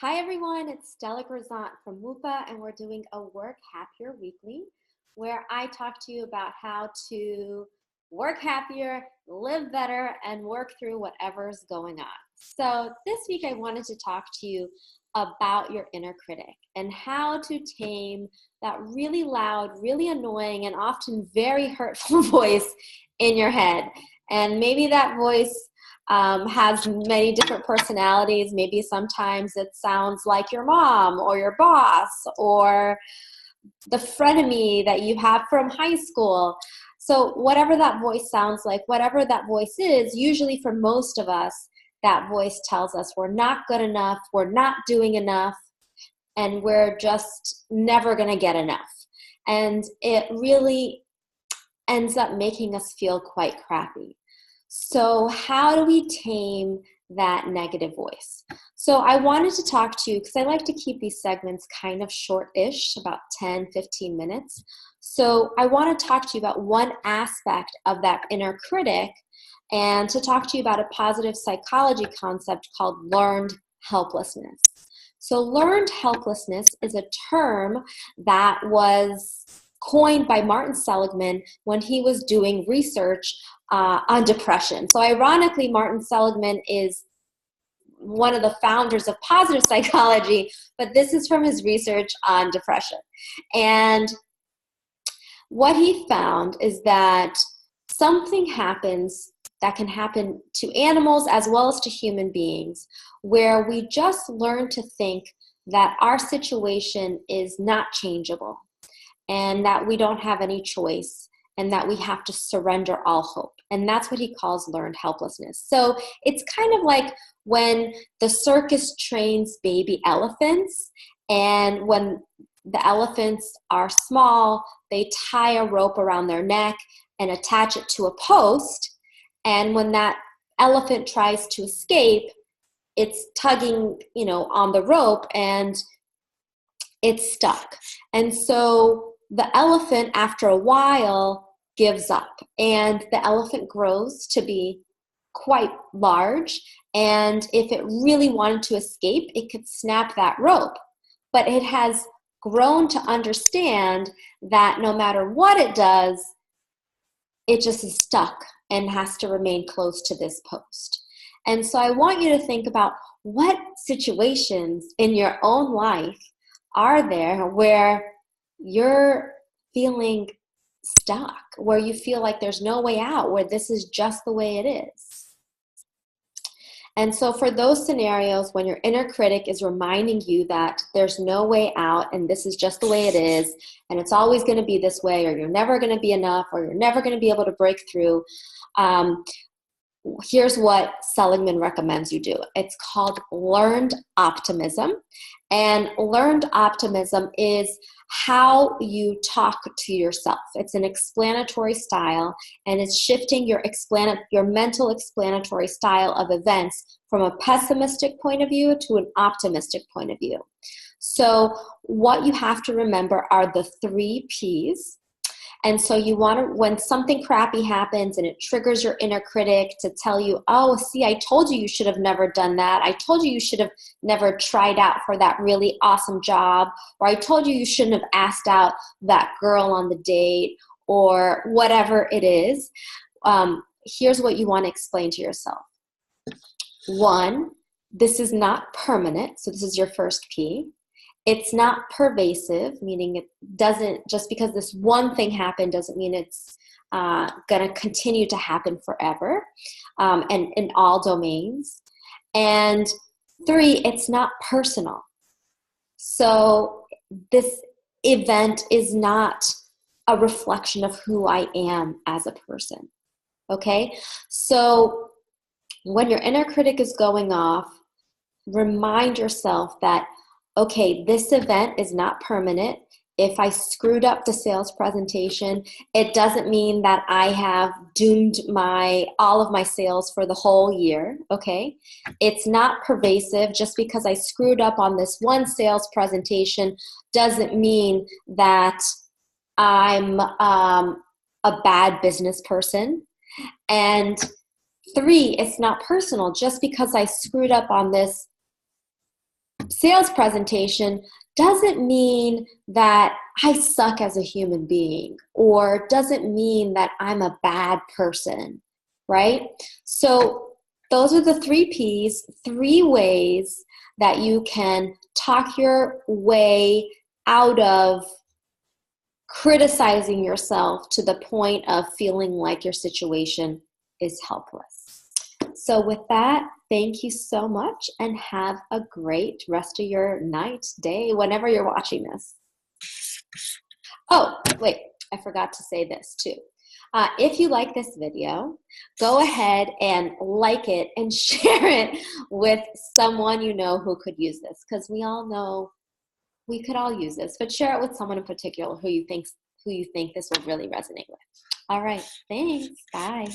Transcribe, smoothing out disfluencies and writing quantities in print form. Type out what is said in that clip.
Hi everyone, it's Stella Grisant from WUPA, and we're doing a Work Happier Weekly where I talk to you about how to work happier, live better, and work through whatever's going on. So this week I wanted to talk to you about your inner critic and how to tame that really loud, really annoying, and often very hurtful voice in your head. And maybe that voice has many different personalities. Maybe sometimes it sounds like your mom or your boss or the frenemy that you have from high school. So whatever that voice sounds like, whatever that voice is, usually for most of us, that voice tells us we're not good enough, we're not doing enough, and we're just never going to get enough. And it really ends up making us feel quite crappy. So how do we tame that negative voice? So I wanted to talk to you because I like to keep these segments kind of short-ish, about 10, 15 minutes. So I want to talk to you about one aspect of that inner critic and to talk to you about a positive psychology concept called learned helplessness. So learned helplessness is a term that was coined by Martin Seligman when he was doing research on depression. So ironically, Martin Seligman is one of the founders of positive psychology, but this is from his research on depression. And what he found is that something happens that can happen to animals as well as to human beings, where we just learn to think that our situation is not changeable and that we don't have any choice and that we have to surrender all hope. And that's what he calls learned helplessness. So it's kind of like when the circus trains baby elephants, and when the elephants are small, they tie a rope around their neck and attach it to a post. And when that elephant tries to escape, it's tugging, on the rope and it's stuck. And so the elephant, after a while, gives up, and the elephant grows to be quite large, and if it really wanted to escape, it could snap that rope. But it has grown to understand that no matter what it does, it just is stuck and has to remain close to this post. And so I want you to think about what situations in your own life are there where you're feeling stuck, where you feel like there's no way out, where this is just the way it is. And so for those scenarios when your inner critic is reminding you that there's no way out and this is just the way it is and it's always going to be this way, or you're never going to be enough, or you're never going to be able to break through, here's what Seligman recommends you do. It's called learned optimism. And learned optimism is how you talk to yourself. It's an explanatory style, and it's shifting your mental explanatory style of events from a pessimistic point of view to an optimistic point of view. So what you have to remember are the 3 Ps. And so you want to, when something crappy happens and it triggers your inner critic to tell you, oh, see, I told you should have never done that. I told you should have never tried out for that really awesome job. Or I told you shouldn't have asked out that girl on the date, or whatever it is. Here's what you want to explain to yourself. 1, this is not permanent. So this is your first P. It's not pervasive, meaning it doesn't, just because this one thing happened doesn't mean it's going to continue to happen forever, and in all domains. And 3, it's not personal. So this event is not a reflection of who I am as a person. Okay? So when your inner critic is going off, remind yourself that, okay, this event is not permanent. If I screwed up the sales presentation, it doesn't mean that I have doomed all of my sales for the whole year, okay? It's not pervasive. Just because I screwed up on this one sales presentation doesn't mean that I'm a bad business person. And 3, it's not personal. Just because I screwed up on this sales presentation doesn't mean that I suck as a human being, or doesn't mean that I'm a bad person, right? So those are the 3 P's, 3 ways that you can talk your way out of criticizing yourself to the point of feeling like your situation is helpless. So with that, thank you so much and have a great rest of your night, day, whenever you're watching this. Oh, wait, I forgot to say this too. If you like this video, go ahead and like it and share it with someone you know who could use this, because we all know we could all use this, but share it with someone in particular who you think this will really resonate with. All right, thanks. Bye.